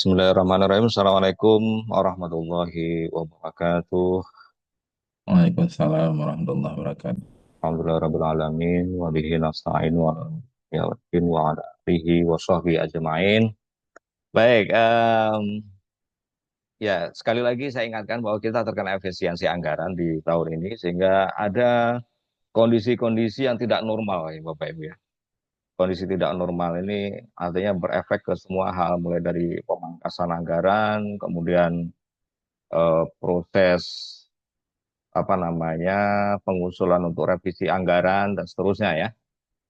Bismillahirrahmanirrahim. Assalamualaikum warahmatullahi wabarakatuh. Waalaikumsalam warahmatullahi wabarakatuh. Alhamdulillahirrahmanirrahim. Wa bihi nasta'in wa yawassin wa ala alihi wa sahbihi ajma'in. Baik, ya sekali lagi saya ingatkan bahwa kita terkena efisiensi anggaran di tahun ini sehingga ada kondisi-kondisi yang tidak normal ya Bapak Ibu ya. Kondisi tidak normal ini artinya berefek ke semua hal mulai dari pemangkasan anggaran, kemudian proses apa namanya pengusulan untuk revisi anggaran dan seterusnya ya.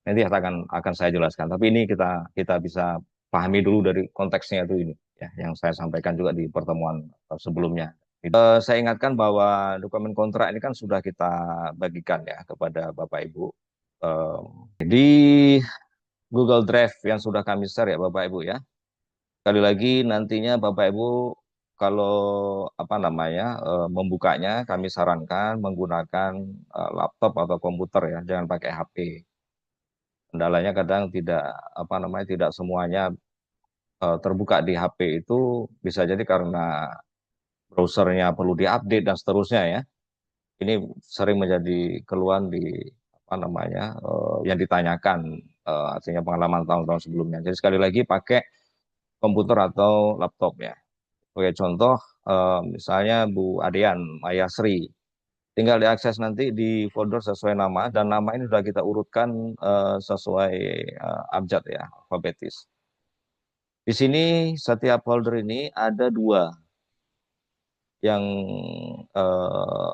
Nanti akan saya jelaskan. Tapi ini kita bisa pahami dulu dari konteksnya itu ini ya yang saya sampaikan juga di pertemuan sebelumnya. Saya ingatkan bahwa dokumen kontrak ini kan sudah kita bagikan ya kepada Bapak Ibu. Di Google Drive yang sudah kami share ya Bapak Ibu ya. Sekali lagi nantinya Bapak Ibu kalau apa namanya membukanya kami sarankan menggunakan laptop atau komputer ya, jangan pakai HP. Kendalanya kadang tidak apa namanya tidak semuanya terbuka di HP itu bisa jadi karena browsernya perlu diupdate dan seterusnya ya. Ini sering menjadi keluhan di apa namanya yang ditanyakan artinya pengalaman tahun-tahun sebelumnya. Jadi sekali lagi pakai komputer atau laptop ya. Sebagai contoh, misalnya Bu Adean Mayasri, tinggal diakses nanti di folder sesuai nama, dan nama ini sudah kita urutkan sesuai abjad ya, alfabetis. Di sini setiap folder ini ada dua yang eh,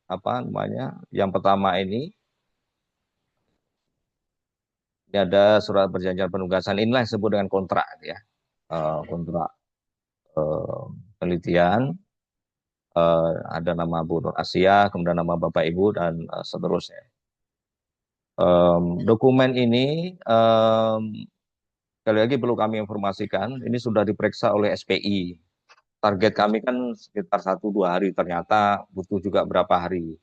apa namanya? Yang pertama ini ada surat perjanjian penugasan. Inilah yang disebut dengan kontrak ya, kontrak eh, penelitian. Ada nama Bu Nur Asia, kemudian nama Bapak Ibu dan seterusnya. Dokumen ini sekali lagi perlu kami informasikan, ini sudah diperiksa oleh SPI. Target kami kan sekitar 1-2 hari, ternyata butuh juga berapa hari.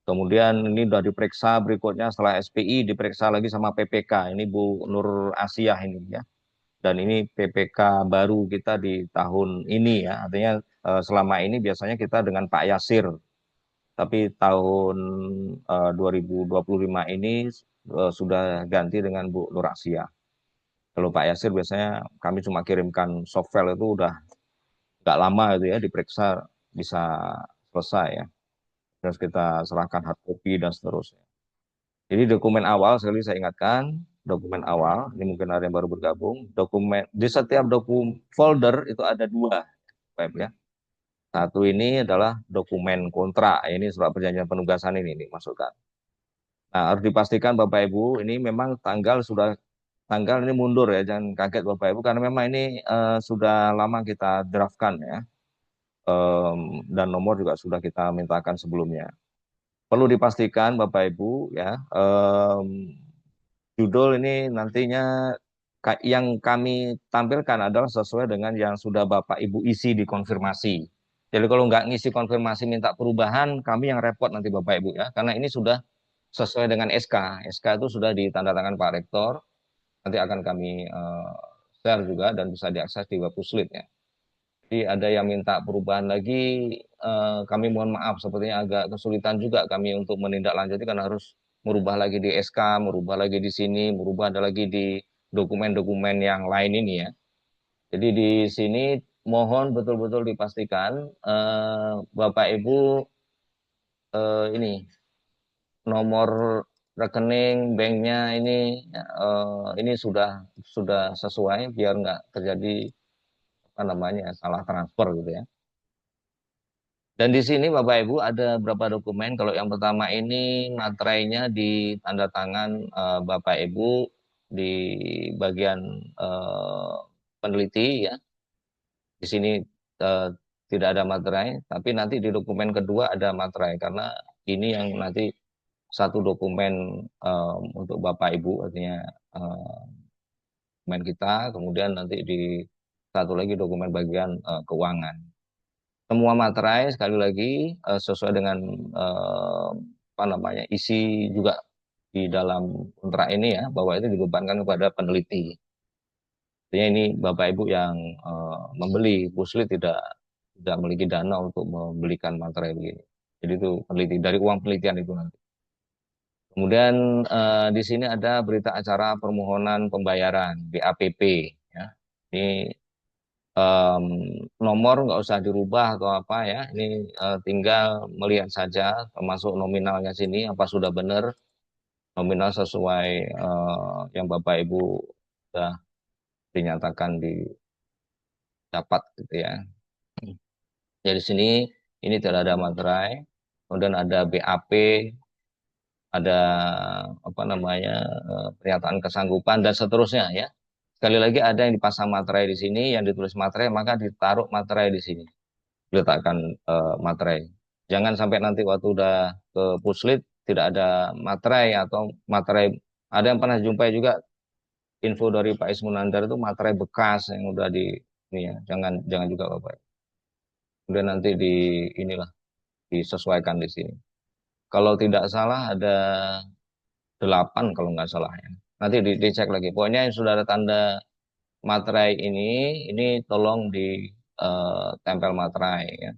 Kemudian ini sudah diperiksa berikutnya setelah SPI, diperiksa lagi sama PPK. Ini Bu Nur Asia ini ya. Dan ini PPK baru kita di tahun ini ya. Artinya selama ini biasanya kita dengan Pak Yasir. Tapi tahun 2025 ini sudah ganti dengan Bu Nur Asia. Kalau Pak Yasir biasanya kami cuma kirimkan software itu udah nggak lama itu ya diperiksa bisa selesai ya. Terus kita serahkan hard copy dan seterusnya. Jadi dokumen awal sekali saya ingatkan, dokumen awal ini mungkin ada yang baru bergabung. Dokumen di setiap folder itu ada dua, Pak ya. Satu ini adalah dokumen kontrak, ini surat perjanjian penugasan ini masukkan. Nah, harus dipastikan Bapak Ibu, ini memang tanggal ini mundur ya, jangan kaget Bapak Ibu karena memang ini sudah lama kita draftkan ya. Dan nomor juga sudah kita mintakan sebelumnya. Perlu dipastikan Bapak Ibu ya, judul ini nantinya yang kami tampilkan adalah sesuai dengan yang sudah Bapak Ibu isi di konfirmasi. Jadi kalau nggak ngisi konfirmasi minta perubahan, kami yang repot nanti Bapak Ibu ya, karena ini sudah sesuai dengan SK. SK itu sudah ditandatangan Pak Rektor, nanti akan kami share juga dan bisa diakses di web Puslit ya. Jadi ada yang minta perubahan lagi, kami mohon maaf, sepertinya agak kesulitan juga kami untuk menindaklanjuti karena harus merubah lagi di SK, merubah lagi di sini, merubah ada lagi di dokumen-dokumen yang lain ini ya. Jadi di sini mohon betul-betul dipastikan Bapak Ibu ini nomor rekening banknya ini sudah sesuai biar nggak terjadi apa namanya salah transfer gitu ya. Dan di sini Bapak Ibu ada beberapa dokumen. Kalau yang pertama ini materainya di tanda tangan Bapak Ibu di bagian eh, peneliti ya. Di sini eh, tidak ada materai, tapi nanti di dokumen kedua ada materai karena ini yang nanti satu dokumen untuk Bapak Ibu artinya eh, dokumen kita, kemudian nanti di satu lagi dokumen bagian keuangan. Semua materai sekali lagi sesuai dengan eh, apa namanya isi juga di dalam kontrak ini ya bahwa itu dibebankan kepada peneliti. Artinya ini Bapak Ibu yang membeli puslit tidak memiliki dana untuk membelikan materai begini. Jadi itu peneliti dari uang penelitian itu nanti. Kemudian di sini ada berita acara permohonan pembayaran BAPP. Ya. Ini em, nomor nggak usah dirubah atau apa ya. Ini tinggal melihat saja termasuk nominalnya sini apa sudah benar nominal sesuai yang Bapak Ibu sudah dinyatakan didapat gitu ya. Jadi sini ini tidak ada materai, kemudian ada BAP, ada apa namanya pernyataan kesanggupan dan seterusnya ya. Sekali lagi ada yang dipasang materai di sini, yang ditulis materai maka ditaruh materai di sini, diletakkan materai. Jangan sampai nanti waktu udah ke puslit tidak ada materai atau materai ada yang pernah jumpai juga info dari Pak Ismunandar itu materai bekas yang udah di ini ya, jangan jangan juga Bapak. Kemudian nanti di inilah disesuaikan di sini. Kalau tidak salah ada 8 kalau nggak salah ya. Nanti dicek lagi. Pokoknya yang sudah ada tanda materai ini tolong ditempel materai ya.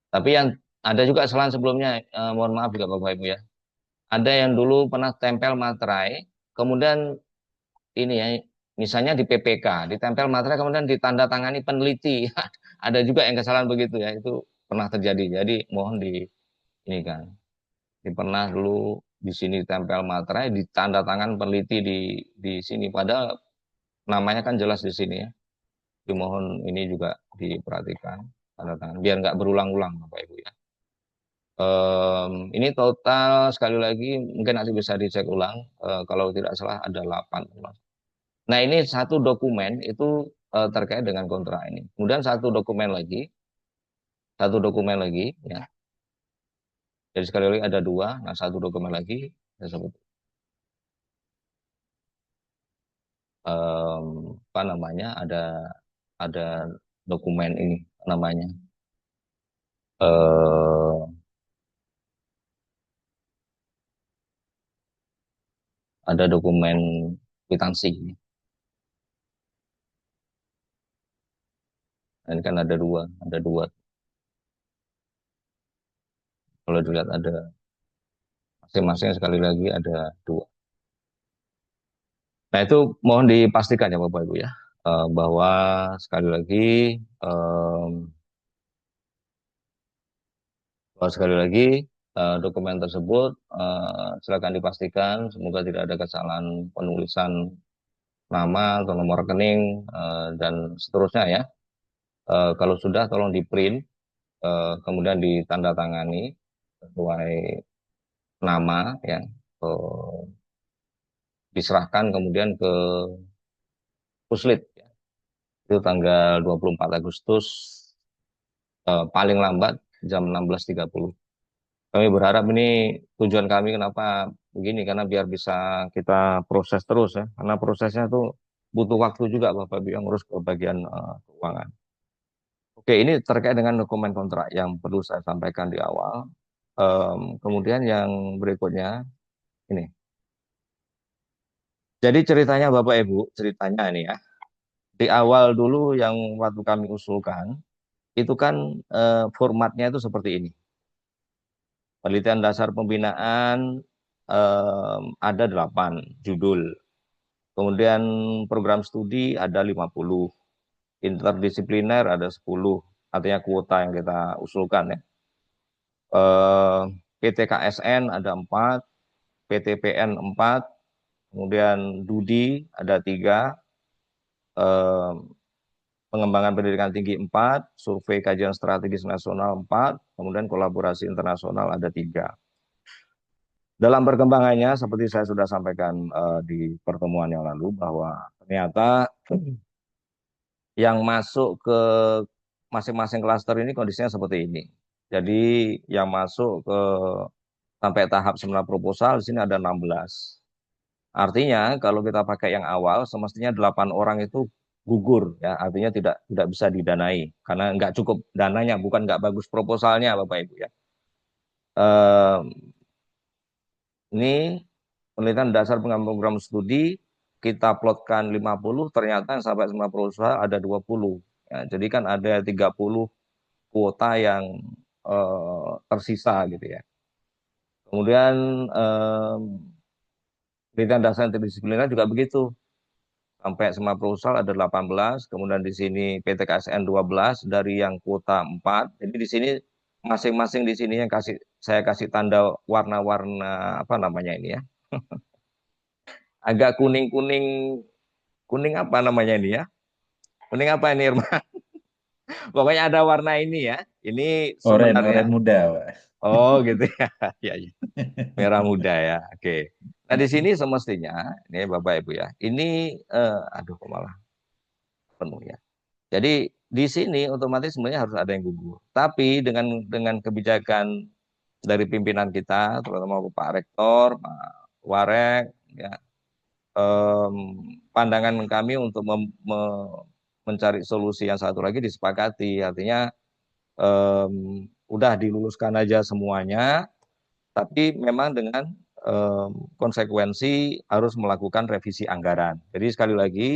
Tapi yang ada juga kesalahan sebelumnya, mohon maaf juga Bapak Ibu ya. Ada yang dulu pernah tempel materai, kemudian ini ya, misalnya di PPK, ditempel materai kemudian ditandatangani peneliti. Ada juga yang kesalahan begitu ya, itu pernah terjadi. Jadi mohon ini kan, pernah dulu di sini tempel materai, ditanda tangan peneliti di sini. Padahal namanya kan jelas di sini ya. Dimohon ini juga diperhatikan tanda tangan, biar nggak berulang-ulang Bapak Ibu ya. Ini total sekali lagi mungkin nanti bisa dicek ulang. Kalau tidak salah ada 8. Nah ini satu dokumen itu terkait dengan kontrak ini. Kemudian satu dokumen lagi ya. Jadi sekali lagi ada 2. Nah satu dokumen lagi saya sebut apa namanya ada dokumen ini namanya eh, ada dokumen kwitansi. Nah, ini kan ada dua. Kalau dilihat ada masing-masing sekali lagi ada 2. Nah itu mohon dipastikan ya Bapak Ibu ya bahwa sekali lagi em, bahwa sekali lagi dokumen tersebut silakan dipastikan semoga tidak ada kesalahan penulisan nama atau nomor rekening dan seterusnya ya. Kalau sudah tolong di print kemudian ditandatangani sesuai nama ya. Diserahkan kemudian ke Puslit ya. Itu tanggal 24 Agustus paling lambat jam 16.30. Kami berharap ini tujuan kami kenapa begini karena biar bisa kita proses terus ya. Karena prosesnya itu butuh waktu juga Bapak Ibu yang ngurus ke bagian keuangan. Oke, ini terkait dengan dokumen kontrak yang perlu saya sampaikan di awal. Kemudian yang berikutnya ini. Jadi ceritanya Bapak Ibu, ceritanya ini ya. Di awal dulu yang waktu kami usulkan, itu kan formatnya itu seperti ini. Penelitian dasar pembinaan ada 8 judul. Kemudian program studi ada 50. Interdisipliner ada 10. Artinya kuota yang kita usulkan ya. Eh, PTKSN ada 4, PTPN 4, kemudian Dudi ada 3, eh, pengembangan pendidikan tinggi 4, survei kajian strategis nasional 4, kemudian kolaborasi internasional ada 3. Dalam perkembangannya, seperti saya sudah sampaikan di pertemuan yang lalu, bahwa ternyata yang masuk ke masing-masing klaster ini kondisinya seperti ini. Jadi yang masuk ke sampai tahap seminar proposal di sini ada 16. Artinya kalau kita pakai yang awal semestinya 8 orang itu gugur ya, artinya tidak bisa didanai karena nggak cukup dananya, bukan nggak bagus proposalnya Bapak Ibu ya. Eh, ini penelitian dasar pengembangan program studi kita plotkan 50, ternyata yang sampai 90 usaha ada 20. Ya, jadi kan ada 30 kuota yang tersisa gitu ya. Kemudian penelitian dasar interdisipliner juga begitu. Sampai semua perusahaan ada 18, kemudian di sini PT KSN 12 dari yang kuota 4. Jadi di sini masing-masing di sini yang saya kasih tanda warna-warna apa namanya ini ya. Agak kuning-kuning, kuning apa namanya ini ya? Kuning apa ini Irma? Pokoknya ada warna ini ya. Ini Oren, sebenarnya, oren muda, Pak. oh gitu ya. Ya, ya. Merah muda ya. Oke. Nah di sini semestinya, ini Bapak Ibu ya. Ini, aduh kok malah penuh ya. Jadi di sini otomatis sebenarnya harus ada yang gugur. Tapi dengan kebijakan dari pimpinan kita, terutama Pak Rektor, Pak Warek, ya, em, pandangan kami untuk mencari solusi yang satu lagi disepakati. Artinya udah diluluskan aja semuanya, tapi memang dengan em, konsekuensi harus melakukan revisi anggaran. Jadi sekali lagi,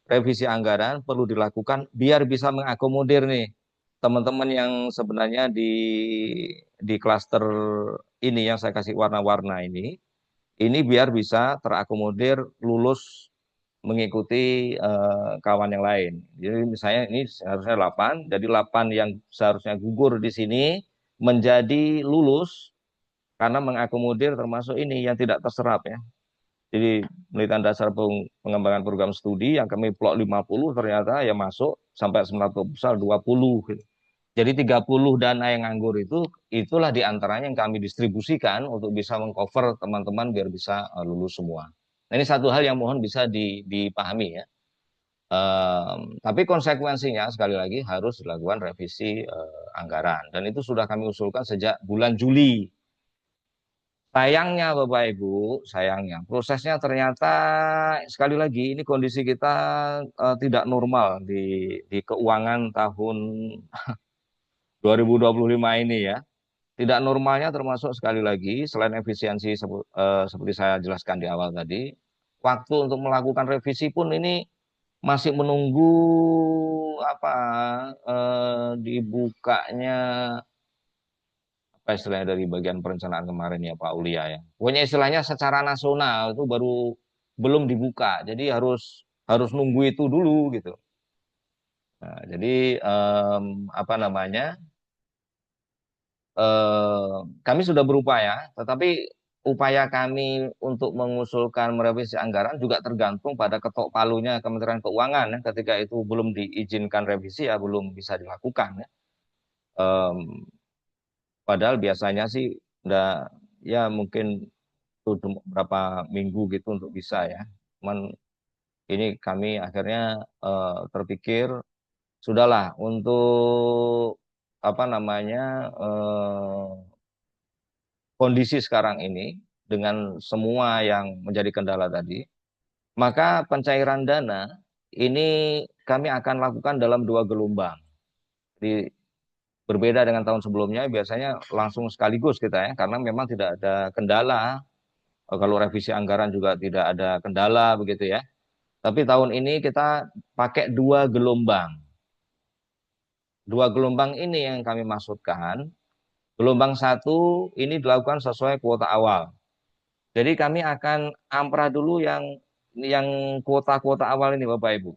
revisi anggaran perlu dilakukan biar bisa mengakomodir nih teman-teman yang sebenarnya di klaster ini yang saya kasih warna-warna ini biar bisa terakomodir lulus mengikuti kawan yang lain. Jadi misalnya ini seharusnya 8, jadi 8 yang seharusnya gugur di sini menjadi lulus karena mengakomodir termasuk ini yang tidak terserap ya. Jadi penelitian dasar pengembangan program studi yang kami plot 50 ternyata yang masuk sampai 90 besar 20 gitu. Jadi 30 dana yang nganggur itulah diantaranya yang kami distribusikan untuk bisa mengcover teman-teman biar bisa lulus semua. Nah, ini satu hal yang mohon bisa dipahami ya. Tapi konsekuensinya sekali lagi harus dilakukan revisi anggaran dan itu sudah kami usulkan sejak bulan Juli. Sayangnya Bapak Ibu, sayangnya prosesnya ternyata sekali lagi ini kondisi kita tidak normal di keuangan tahun 2025 ini ya. Tidak normalnya termasuk sekali lagi selain efisiensi seperti saya jelaskan di awal tadi, waktu untuk melakukan revisi pun ini masih menunggu apa dibukanya apa istilahnya dari bagian perencanaan kemarin ya Pak Ulia ya. Pokoknya istilahnya secara nasional itu baru belum dibuka. Jadi harus harus nunggu itu dulu gitu. Nah, jadi apa namanya? Kami sudah berupaya, tetapi upaya kami untuk mengusulkan merevisi anggaran juga tergantung pada ketok palunya Kementerian Keuangan ya. Ketika itu belum diizinkan revisi ya belum bisa dilakukan ya. Em, Padahal biasanya sih udah ya mungkin tuh berapa minggu gitu untuk bisa ya. Cuman ini kami akhirnya terpikir sudahlah untuk apa namanya kondisi sekarang ini dengan semua yang menjadi kendala tadi, maka pencairan dana ini kami akan lakukan dalam 2 gelombang. Jadi berbeda dengan tahun sebelumnya, biasanya langsung sekaligus kita ya, karena memang tidak ada kendala. Kalau revisi anggaran juga tidak ada kendala begitu ya. Tapi tahun ini kita pakai 2 gelombang. 2 gelombang ini yang kami maksudkan. Gelombang satu ini dilakukan sesuai kuota awal. Jadi kami akan amprah dulu yang kuota-kuota awal ini Bapak Ibu,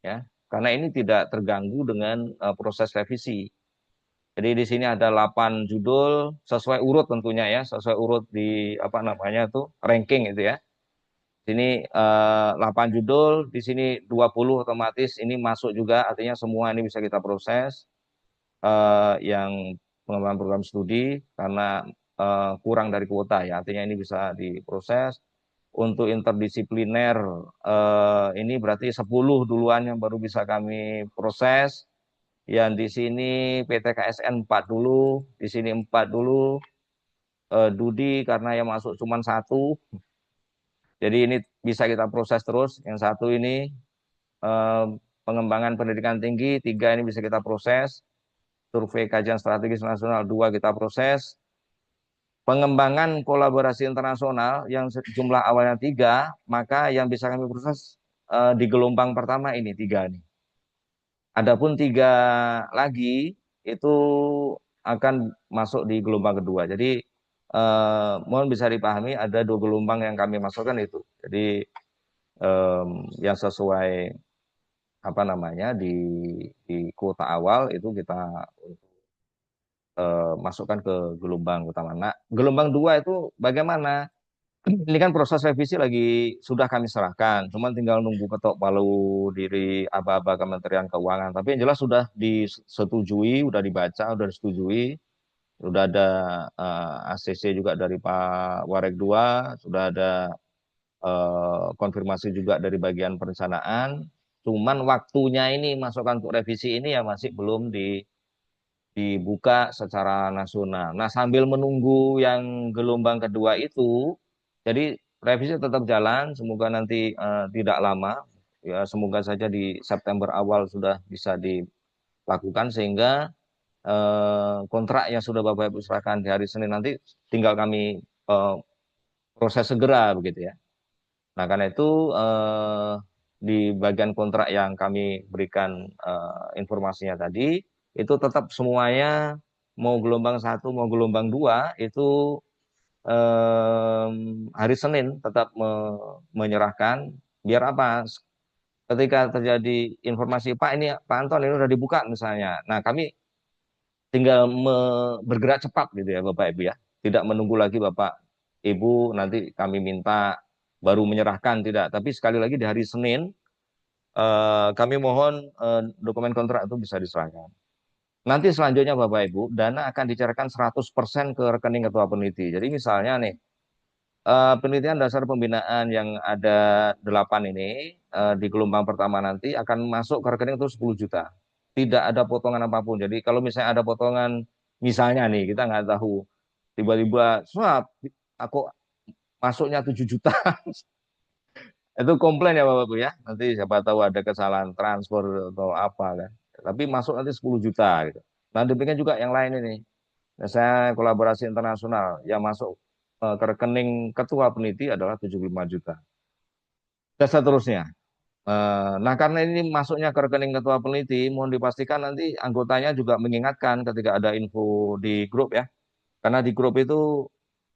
ya. Karena ini tidak terganggu dengan proses revisi. Jadi di sini ada 8 judul sesuai urut tentunya ya, sesuai urut di apa namanya tuh ranking itu ya. Sini 8 judul, di sini 20 otomatis ini masuk juga, artinya semua ini bisa kita proses yang pengembangan program studi karena kurang dari kuota ya, artinya ini bisa diproses. Untuk interdisipliner ini berarti 10 duluan yang baru bisa kami proses. Yang di sini PT KSN 4 dulu, di sini 4 dulu, Dudi karena yang masuk cuma satu. Jadi ini bisa kita proses terus. Yang satu ini eh, pengembangan pendidikan tinggi, 3 ini bisa kita proses. Survei kajian strategis nasional 2 kita proses. pengembangan kolaborasi internasional yang jumlah awalnya 3, maka yang bisa kami proses di gelombang pertama ini 3 nih. Adapun 3 lagi itu akan masuk di gelombang kedua. Jadi mohon bisa dipahami ada 2 gelombang yang kami masukkan itu. Jadi yang sesuai apa namanya di kuota awal itu kita masukkan ke gelombang utama. Nah, gelombang 2 itu bagaimana? Ini kan proses revisi lagi sudah kami serahkan, cuman tinggal nunggu ketok palu dari aba-aba Kementerian Keuangan. Tapi yang jelas sudah disetujui, sudah dibaca, sudah disetujui, sudah ada ACC juga dari Pak Warek 2, sudah ada konfirmasi juga dari bagian perencanaan. Cuman waktunya ini masukkan untuk revisi ini ya masih belum dibuka secara nasional. Nah, sambil menunggu yang gelombang kedua itu, jadi revisi tetap jalan, semoga nanti tidak lama, ya semoga saja di September awal sudah bisa dilakukan sehingga kontrak yang sudah Bapak Ibu serahkan di hari Senin nanti tinggal kami proses segera begitu ya. Nah, karena itu di bagian kontrak yang kami berikan informasinya tadi, itu tetap semuanya mau gelombang 1, mau gelombang 2, itu hari Senin tetap menyerahkan. Biar apa? Ketika terjadi informasi, Pak ini Pak Anton ini udah dibuka misalnya. Nah, kami tinggal bergerak cepat gitu ya Bapak Ibu ya. Tidak menunggu lagi Bapak Ibu nanti kami minta baru menyerahkan, tidak. Tapi sekali lagi di hari Senin kami mohon dokumen kontrak itu bisa diserahkan. Nanti selanjutnya Bapak Ibu, dana akan dicairkan 100% ke rekening ketua peneliti. Jadi misalnya nih, penelitian dasar pembinaan yang ada 8 ini di gelombang pertama nanti akan masuk ke rekening itu 10 juta. Tidak ada potongan apapun. Jadi kalau misalnya ada potongan, misalnya nih, kita nggak tahu, tiba-tiba, swap, aku masuknya 7 juta. Itu komplain ya Bapak Ibu ya. Nanti siapa tahu ada kesalahan transfer atau apa kan. Tapi masuk nanti 10 juta gitu. Nah, demikian juga yang lain ini. Misalnya kolaborasi internasional yang masuk ke rekening ketua peneliti adalah 75 juta. Dan seterusnya. Nah, karena ini masuknya ke rekening ketua peneliti, mohon dipastikan nanti anggotanya juga mengingatkan ketika ada info di grup ya. Karena di grup itu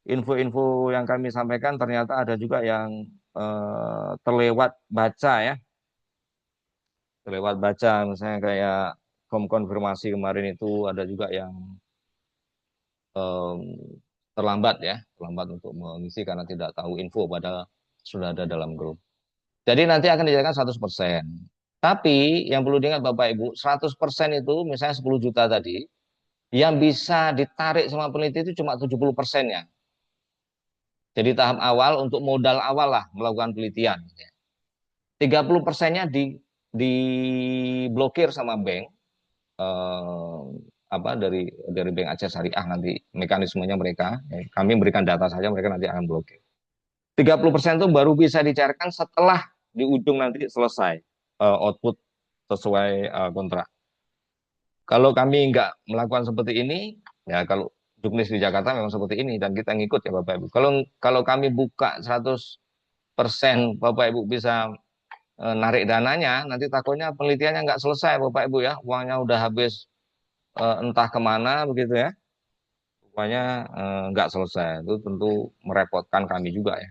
info-info yang kami sampaikan ternyata ada juga yang terlewat baca ya. Terlewat baca, misalnya kayak konfirmasi kemarin itu ada juga yang em, terlambat ya, terlambat untuk mengisi karena tidak tahu info padahal sudah ada dalam grup. Jadi nanti akan dijadikan 100%. Tapi yang perlu diingat Bapak Ibu, 100% itu misalnya 10 juta tadi, yang bisa ditarik sama peneliti itu cuma 70%-nya. Jadi tahap awal untuk modal awal lah melakukan penelitian. 30%-nya diblokir sama bank, eh, apa dari Bank Aceh Syariah nanti mekanismenya mereka. Kami berikan data saja, mereka nanti akan blokir. 30% itu baru bisa dicairkan setelah di ujung nanti selesai output sesuai kontrak. Kalau kami nggak melakukan seperti ini, ya kalau juknis di Jakarta memang seperti ini dan kita ngikut ya Bapak Ibu. Kalau kalau kami buka 100% Bapak Ibu bisa narik dananya, nanti takutnya penelitiannya nggak selesai Bapak Ibu ya, uangnya udah habis entah kemana begitu ya, rupanya nggak selesai. Itu tentu merepotkan kami juga ya.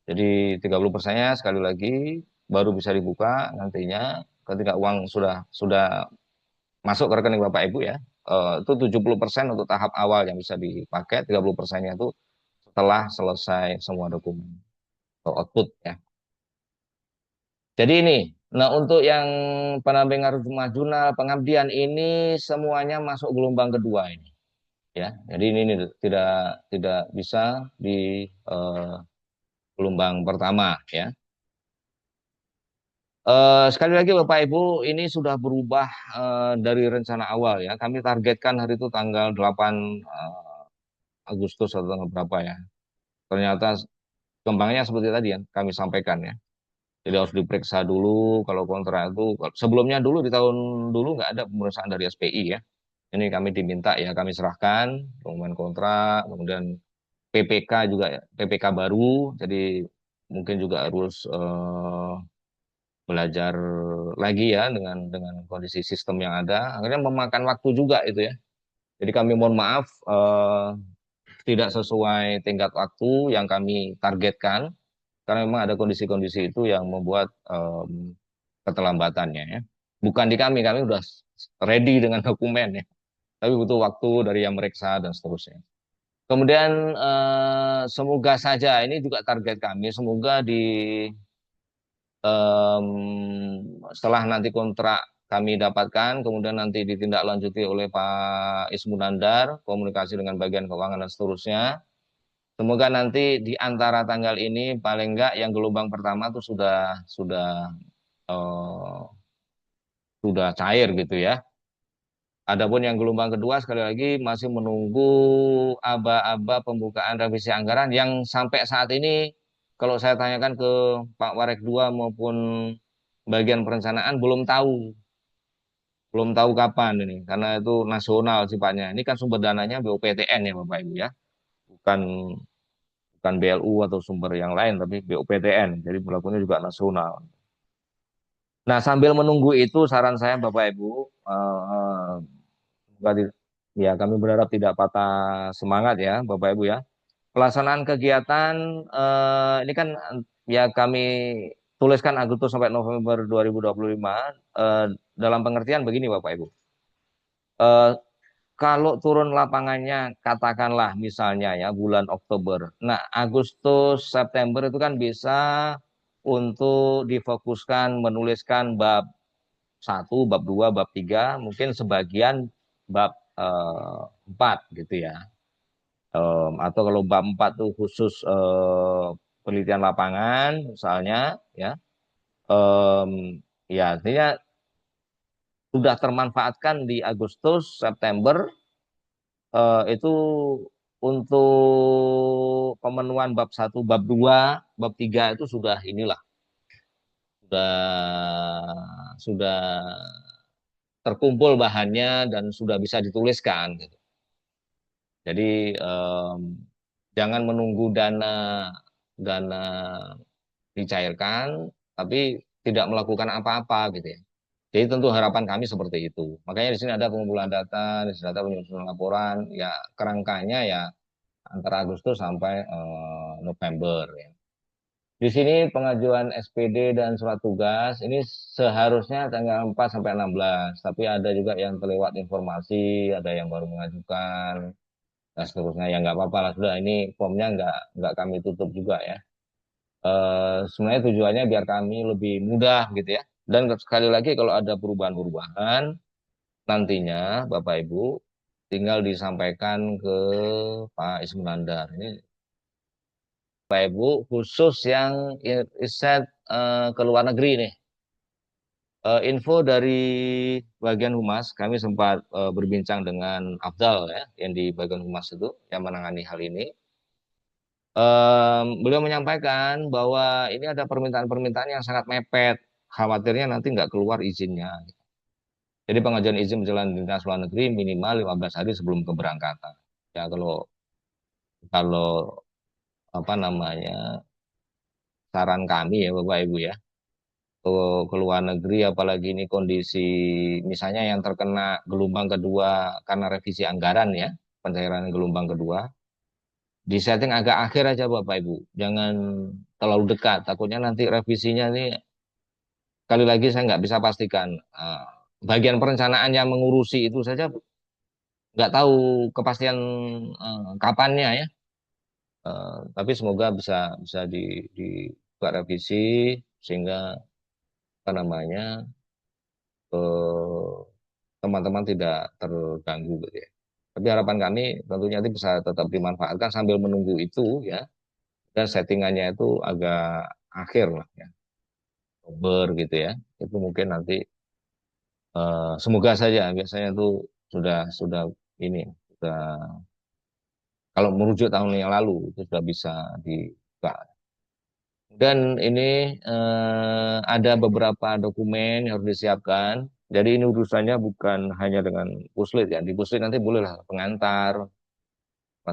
Jadi 30%-nya sekali lagi baru bisa dibuka nantinya ketika uang sudah masuk ke rekening Bapak Ibu ya. Itu 70% untuk tahap awal yang bisa dipakai, 30%-nya itu setelah selesai semua dokumen atau output ya. Jadi ini, nah untuk yang pendampingan rumah jurnal pengabdian ini semuanya masuk gelombang kedua ini ya. Jadi ini tidak tidak bisa di eh, gelombang pertama ya. Sekali lagi Bapak Ibu, ini sudah berubah dari rencana awal ya. Kami targetkan hari itu tanggal 8 Agustus atau tanggal berapa ya. Ternyata kembangnya seperti tadi yang kami sampaikan ya. Jadi harus diperiksa dulu kalau kontrak itu. Sebelumnya dulu di tahun dulu nggak ada pemeriksaan dari SPI ya. Ini kami diminta ya, kami serahkan dokumen kontrak, kemudian PPK juga PPK baru, jadi mungkin juga harus belajar lagi ya dengan kondisi sistem yang ada. Akhirnya memakan waktu juga itu ya. Jadi kami mohon maaf tidak sesuai tingkat waktu yang kami targetkan karena memang ada kondisi-kondisi itu yang membuat keterlambatannya ya. Bukan di kami udah ready dengan dokumen ya, tapi butuh waktu dari yang meriksa dan seterusnya. Kemudian semoga saja ini juga target kami, semoga di setelah nanti kontrak kami dapatkan, kemudian nanti ditindaklanjuti oleh Pak Ismunandar, komunikasi dengan bagian keuangan dan seterusnya. Semoga nanti di antara tanggal ini paling enggak yang gelombang pertama itu eh, sudah cair gitu ya. Adapun yang gelombang kedua sekali lagi masih menunggu aba-aba pembukaan revisi anggaran yang sampai saat ini kalau saya tanyakan ke Pak Warek 2 maupun bagian perencanaan belum tahu kapan ini karena itu nasional sifatnya. Ini kan sumber dananya BUPTN ya Bapak Ibu ya, bukan bukan BLU atau sumber yang lain tapi BUPTN. Jadi berlakunya juga nasional. Nah, sambil menunggu itu saran saya Bapak Ibu semoga ya kami berharap tidak patah semangat ya Bapak Ibu ya. Pelaksanaan kegiatan ini kan ya kami tuliskan Agustus sampai November 2025 dalam pengertian begini Bapak Ibu. Eh, Kalau turun lapangannya katakanlah misalnya ya bulan Oktober. Nah, Agustus September itu kan bisa untuk difokuskan menuliskan bab 1, bab 2, bab 3, mungkin sebagian bab 4 gitu ya. Atau kalau bab 4 tuh khusus penelitian lapangan misalnya ya. Em, ya artinya sudah termanfaatkan di Agustus, September itu untuk pemenuhan bab 1, bab 2, bab 3 itu sudah inilah sudah terkumpul bahannya dan sudah bisa dituliskan gitu. Jadi jangan menunggu dana dana dicairkan tapi tidak melakukan apa-apa gitu ya. Jadi tentu harapan kami seperti itu. Makanya di sini ada pengumpulan data, di sini ada penyusunan laporan, ya kerangkanya ya antara Agustus sampai November ya. Di sini pengajuan SPD dan surat tugas ini seharusnya tanggal 4 sampai 16, tapi ada juga yang terlewat informasi, ada yang baru mengajukan dan seterusnya. Ya nggak apa-apa lah sudah ini formnya nggak kami tutup juga ya. Sebenarnya tujuannya biar kami lebih mudah gitu ya. Dan sekali lagi kalau ada perubahan-perubahan nantinya Bapak Ibu tinggal disampaikan ke Pak Ismunandar. Ini Bapak Ibu khusus yang riset ke luar negeri nih. Info dari bagian humas, kami sempat berbincang dengan Afdal ya, yang di bagian humas itu yang menangani hal ini. Beliau menyampaikan bahwa ini ada permintaan-permintaan yang sangat mepet, khawatirnya nanti nggak keluar izinnya. Jadi pengajuan izin berjalan dinas luar negeri minimal 15 hari sebelum keberangkatan. Ya kalau kalau apa namanya saran kami ya Bapak Ibu ya ke luar negeri apalagi ini kondisi misalnya yang terkena gelombang kedua karena revisi anggaran ya pencairan gelombang kedua disetting agak akhir aja Bapak Ibu jangan terlalu dekat takutnya nanti revisinya ini kali lagi saya nggak bisa pastikan bagian perencanaan yang mengurusi itu saja nggak tahu kepastian kapannya ya. Tapi semoga bisa bisa dibuka revisi sehingga apa namanya eh, teman-teman tidak terganggu gitu ya. Tapi harapan kami tentunya nanti bisa tetap dimanfaatkan sambil menunggu itu ya. Dan settingannya itu agak akhir lah ya, Oktober gitu ya. Itu mungkin nanti semoga saja biasanya itu sudah ini sudah kalau merujuk tahun yang lalu itu sudah bisa dibuka. Dan ini ada beberapa dokumen yang harus disiapkan. Jadi ini urusannya bukan hanya dengan puslit ya. Di puslit nanti bolehlah pengantar,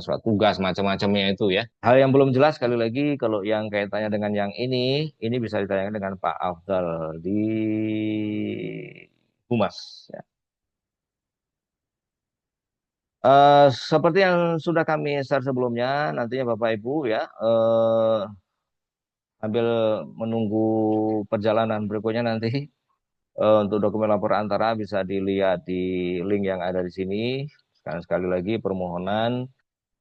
surat tugas macam-macamnya itu ya. Hal yang belum jelas sekali lagi kalau yang kaitannya dengan yang ini bisa ditanyakan dengan Pak Afdal di Humas. Ya. Seperti yang sudah kami share sebelumnya, nantinya Bapak Ibu ya sambil menunggu perjalanan berikutnya nanti untuk dokumen lapor antara bisa dilihat di link yang ada di sini. Sekali lagi permohonan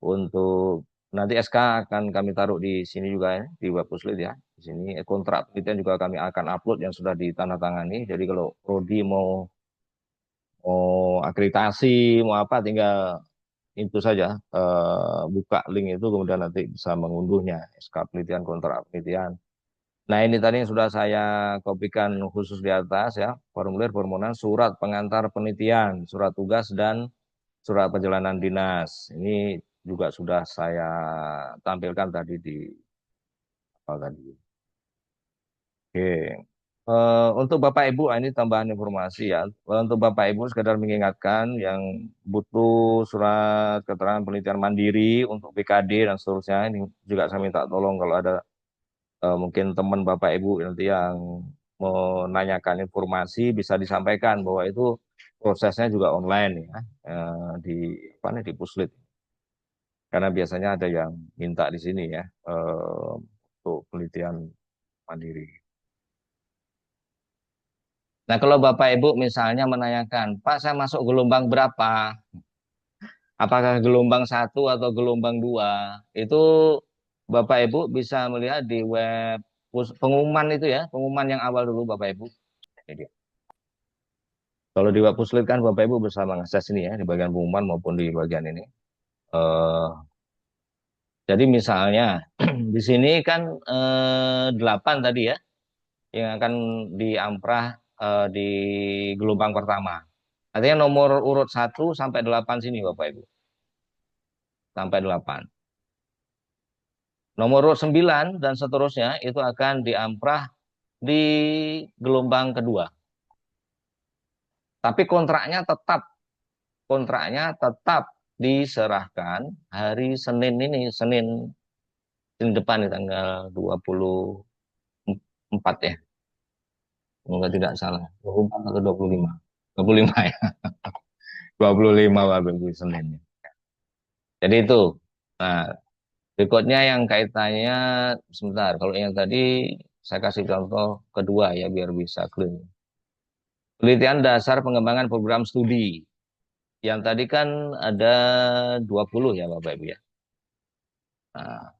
untuk nanti SK akan kami taruh di sini juga ya, di web Puslit ya. Di sini kontrak penelitian juga kami akan upload yang sudah ditandatangani. Jadi kalau prodi mau akreditasi, mau apa tinggal itu saja buka link itu kemudian nanti bisa mengunduhnya SK penelitian kontrak penelitian. Nah ini tadi yang sudah saya kopikan khusus di atas ya formulir permohonan surat pengantar penelitian, surat tugas dan surat perjalanan dinas. Ini juga sudah saya tampilkan tadi di apa tadi. Oke. Untuk Bapak Ibu, ini tambahan informasi ya. Untuk Bapak Ibu sekedar mengingatkan yang butuh surat keterangan penelitian mandiri untuk PKD dan seterusnya. Ini juga saya minta tolong kalau ada mungkin teman Bapak Ibu nanti yang menanyakan informasi bisa disampaikan bahwa itu prosesnya juga online ya di apa nih di Puslit. Karena biasanya ada yang minta di sini ya untuk penelitian mandiri. Nah, kalau Bapak Ibu misalnya menanyakan, Pak, saya masuk gelombang berapa? Apakah gelombang satu atau gelombang dua? Itu Bapak Ibu bisa melihat di web pengumuman itu ya, pengumuman yang awal dulu Bapak Ibu. Jadi, kalau di web Puslit kan Bapak Ibu bisa mengakses ini ya, di bagian pengumuman maupun di bagian ini. Eh, jadi misalnya di sini kan 8 tadi ya, yang akan diamprah di gelombang pertama. Artinya nomor urut 1 sampai 8 sini Bapak Ibu. Sampai 8. Nomor urut 9 dan seterusnya itu akan diamprah di gelombang kedua. Tapi kontraknya tetap diserahkan hari Senin ini, Senin depan nih, tanggal 24 ya. Enggak tidak salah. 24 atau 25. 25 ya. 25 Bapak Ibu Senin. Jadi itu. Nah, berikutnya yang kaitannya sebentar. Kalau yang tadi saya kasih contoh kedua ya biar bisa clear. Penelitian dasar pengembangan program studi. Yang tadi kan ada 20 ya Bapak Ibu ya. Nah,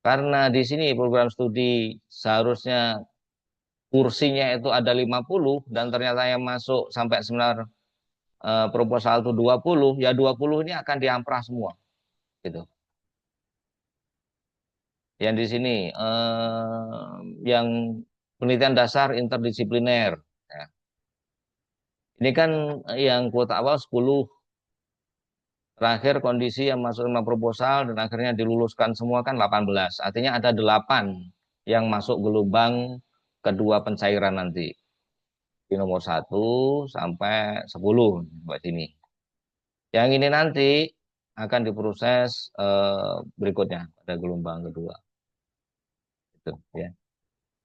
karena di sini program studi seharusnya kursinya itu ada 50 dan ternyata yang masuk sampai seminar proposal itu 20, ya 20 ini akan diamprah semua gitu. Yang di sini yang penelitian dasar interdisipliner. Ya. Ini kan yang kuota awal 10, terakhir kondisi yang masuk lima proposal dan akhirnya diluluskan semua kan 18. Artinya ada 8 yang masuk gelombang kedua pencairan nanti. Di nomor 1 sampai 10 buat sini. Yang ini nanti akan diproses berikutnya pada gelombang kedua. Itu ya.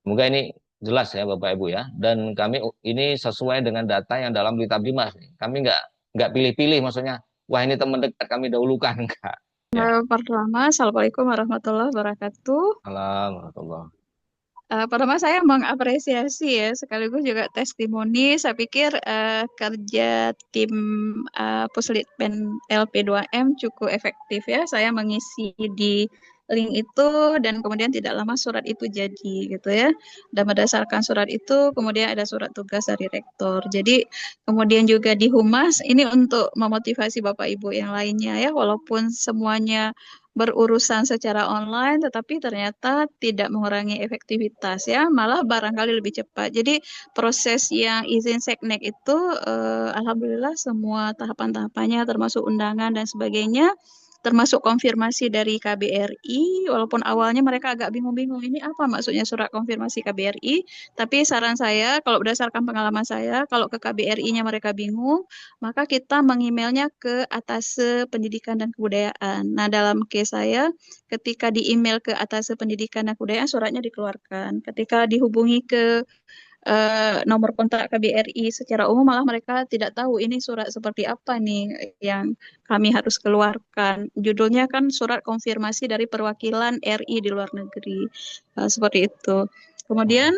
Semoga ini jelas ya Bapak Ibu ya. Dan kami ini sesuai dengan data yang dalam Berita Bimas. Kami nggak pilih-pilih, maksudnya, wah ini teman dekat kami dahulukan enggak. Ya. Pertama, Assalamualaikum warahmatullahi wabarakatuh. Alhamdulillah. Pertama saya mengapresiasi ya, sekaligus juga testimoni. Saya pikir kerja tim Puslitben LP2M cukup efektif ya. Saya mengisi di link itu dan kemudian tidak lama surat itu jadi gitu ya. Dan berdasarkan surat itu kemudian ada surat tugas dari rektor. Jadi kemudian juga di Humas ini untuk memotivasi Bapak Ibu yang lainnya ya, walaupun semuanya berurusan secara online, tetapi ternyata tidak mengurangi efektivitas ya, malah barangkali lebih cepat. Jadi proses yang izin seknek itu, alhamdulillah semua tahapan-tahapannya termasuk undangan dan sebagainya termasuk konfirmasi dari KBRI, walaupun awalnya mereka agak bingung-bingung, ini apa maksudnya surat konfirmasi KBRI, tapi saran saya, kalau berdasarkan pengalaman saya, kalau ke KBRI-nya mereka bingung, maka kita mengemailnya ke Atase Pendidikan dan Kebudayaan. Nah, dalam case saya, ketika di email ke Atase Pendidikan dan Kebudayaan, suratnya dikeluarkan. Ketika dihubungi ke nomor kontak KBRI secara umum, malah mereka tidak tahu ini surat seperti apa nih yang kami harus keluarkan. Judulnya kan surat konfirmasi dari perwakilan RI di luar negeri. Seperti itu. Kemudian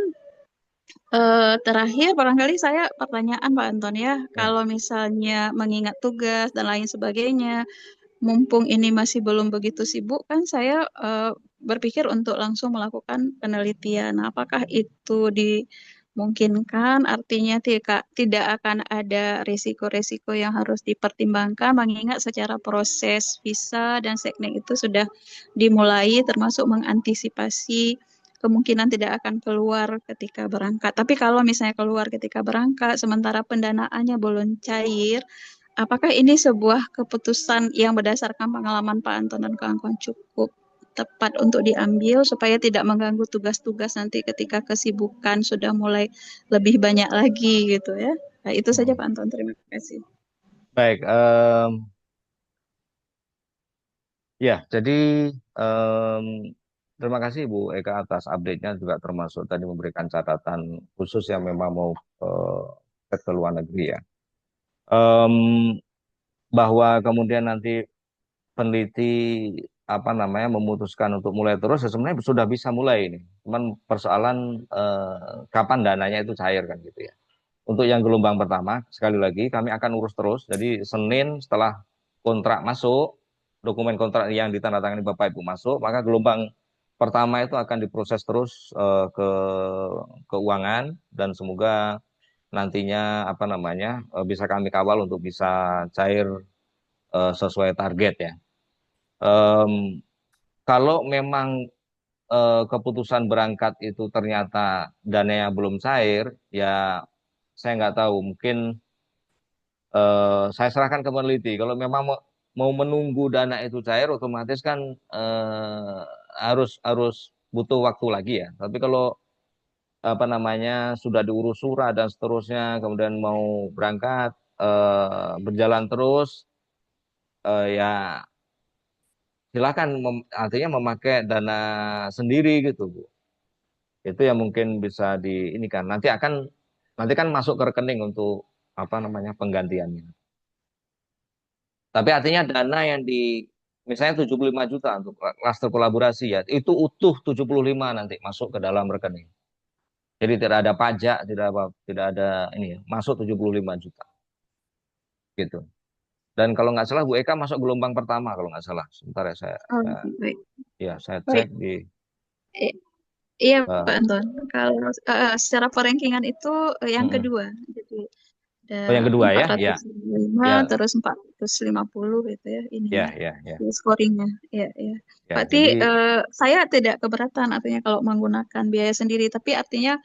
terakhir, barangkali saya pertanyaan Pak Anton ya, Ya. kalau misalnya mengingat tugas dan lain sebagainya, mumpung ini masih belum begitu sibuk, kan saya berpikir untuk langsung melakukan penelitian. Nah, apakah itu dimungkinkan? Artinya tidak akan ada risiko-risiko yang harus dipertimbangkan, mengingat secara proses visa dan seknek itu sudah dimulai, termasuk mengantisipasi kemungkinan tidak akan keluar ketika berangkat. Tapi kalau misalnya keluar ketika berangkat, sementara pendanaannya belum cair, apakah ini sebuah keputusan yang berdasarkan pengalaman Pak Anton dan kawan-kawan cukup tepat untuk diambil supaya tidak mengganggu tugas-tugas nanti ketika kesibukan sudah mulai lebih banyak lagi gitu ya? Nah, itu saja Pak Anton, terima kasih. Baik, ya, jadi em, terima kasih Bu Eka atas update-nya juga termasuk tadi memberikan catatan khusus yang memang mau ke luar negeri ya. Em, bahwa kemudian nanti peneliti apa namanya memutuskan untuk mulai terus, ya sebenarnya sudah bisa mulai ini. Cuman persoalan kapan dananya itu cair kan gitu ya. Untuk yang gelombang pertama, sekali lagi kami akan urus terus. Jadi Senin setelah kontrak masuk, dokumen kontrak yang ditandatangani Bapak Ibu masuk, maka gelombang pertama itu akan diproses terus ke keuangan dan semoga nantinya apa namanya bisa kami kawal untuk bisa cair sesuai target ya. Em, kalau memang keputusan berangkat itu ternyata dananya belum cair, ya saya nggak tahu. Mungkin saya serahkan ke peneliti. Kalau memang mau menunggu dana itu cair, otomatis kan harus harus butuh waktu lagi ya. Tapi kalau apa namanya sudah diurus surat dan seterusnya, kemudian mau berangkat berjalan terus, ya silakan artinya memakai dana sendiri gitu Bu. Itu yang mungkin bisa di ini kan nanti kan masuk ke rekening untuk apa namanya penggantiannya. Tapi artinya dana yang di misalnya 75 juta untuk klaster kolaborasi ya, itu utuh 75 nanti masuk ke dalam rekening. Jadi tidak ada pajak, tidak ada ini ya, masuk 75 juta gitu. Dan kalau nggak salah Bu Eka masuk gelombang pertama kalau nggak salah. Sebentar ya Oh, baik. saya cek Baik. di I- Iya, Pak eh, Anton. Kalau secara perankingan itu yang mm-mm. kedua. Jadi ada Oh yang kedua empat ya, ratus ya, lima ya, terus 450 gitu ya ininya ya. scoringnya ya ya. Ya, Berarti jadi saya tidak keberatan artinya kalau menggunakan biaya sendiri, tapi artinya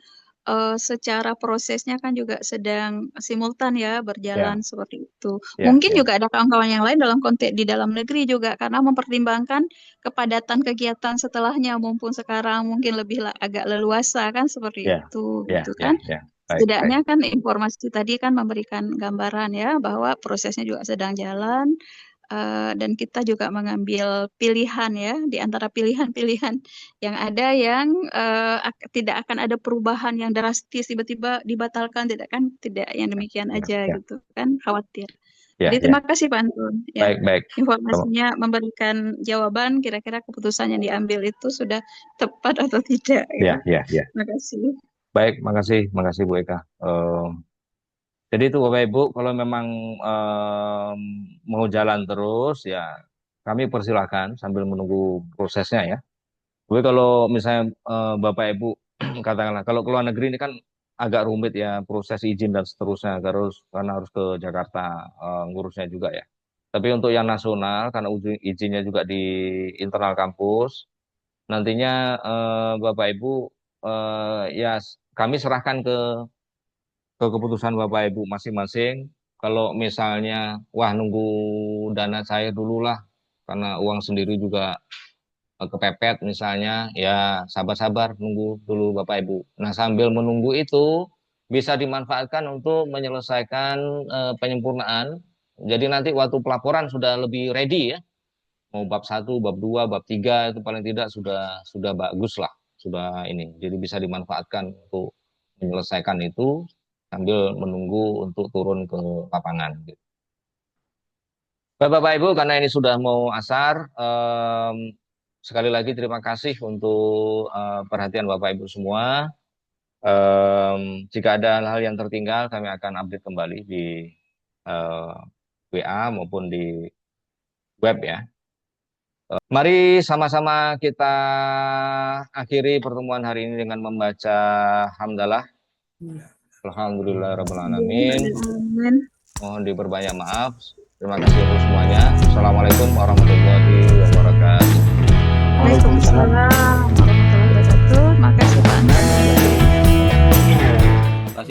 secara prosesnya kan juga sedang simultan ya berjalan ya, seperti itu. ya, Mungkin ya, juga ada kawan-kawan yang lain dalam konteks di dalam negeri juga karena mempertimbangkan kepadatan kegiatan setelahnya, mumpung sekarang mungkin lebih agak leluasa kan seperti ya, itu ya, gitu ya, kan. ya. Baik, baik. Setidaknya kan informasi tadi kan memberikan gambaran ya bahwa prosesnya juga sedang jalan, dan kita juga mengambil pilihan ya di antara pilihan-pilihan yang ada yang tidak akan ada perubahan yang drastis tiba-tiba dibatalkan, tidak kan, tidak yang demikian Ya, aja ya, gitu kan, khawatir. Jadi ya, terima ya. kasih Pak Antun ya, Baik, baik. informasinya memberikan jawaban kira-kira keputusan yang diambil itu sudah tepat atau tidak ya. Ya, ya, ya. Terima kasih. Baik, makasih Bu Eka. Jadi itu Bapak Ibu, kalau memang mau jalan terus, ya kami persilahkan sambil menunggu prosesnya ya. Tapi kalau misalnya Bapak Ibu katakanlah kalau ke luar negeri ini kan agak rumit ya proses izin dan seterusnya, karena harus ke Jakarta ngurusnya juga ya. Tapi untuk yang nasional, karena izinnya juga di internal kampus, nantinya Bapak Ibu ya kami serahkan ke keputusan Bapak Ibu masing-masing. Kalau misalnya, wah nunggu dana saya dulu lah, karena uang sendiri juga kepepet misalnya, ya sabar-sabar nunggu dulu Bapak Ibu. Nah, sambil menunggu itu bisa dimanfaatkan untuk menyelesaikan penyempurnaan. Jadi nanti waktu pelaporan sudah lebih ready ya. Mau bab 1, bab 2, bab 3 itu paling tidak sudah bagus lah, sudah ini. Jadi bisa dimanfaatkan untuk menyelesaikan itu sambil menunggu untuk turun ke lapangan. Bapak Ibu, karena ini sudah mau asar, sekali lagi terima kasih untuk perhatian Bapak Ibu semua. Jika ada hal yang tertinggal, kami akan update kembali di WA maupun di web ya. Mari sama-sama kita akhiri pertemuan hari ini dengan membaca hamdalah. Alhamdulillahirabbil alamin. Amin. Mohon diperbanyak maaf. Terima kasih untuk semuanya. Assalamualaikum warahmatullahi wabarakatuh. Waalaikumsalam.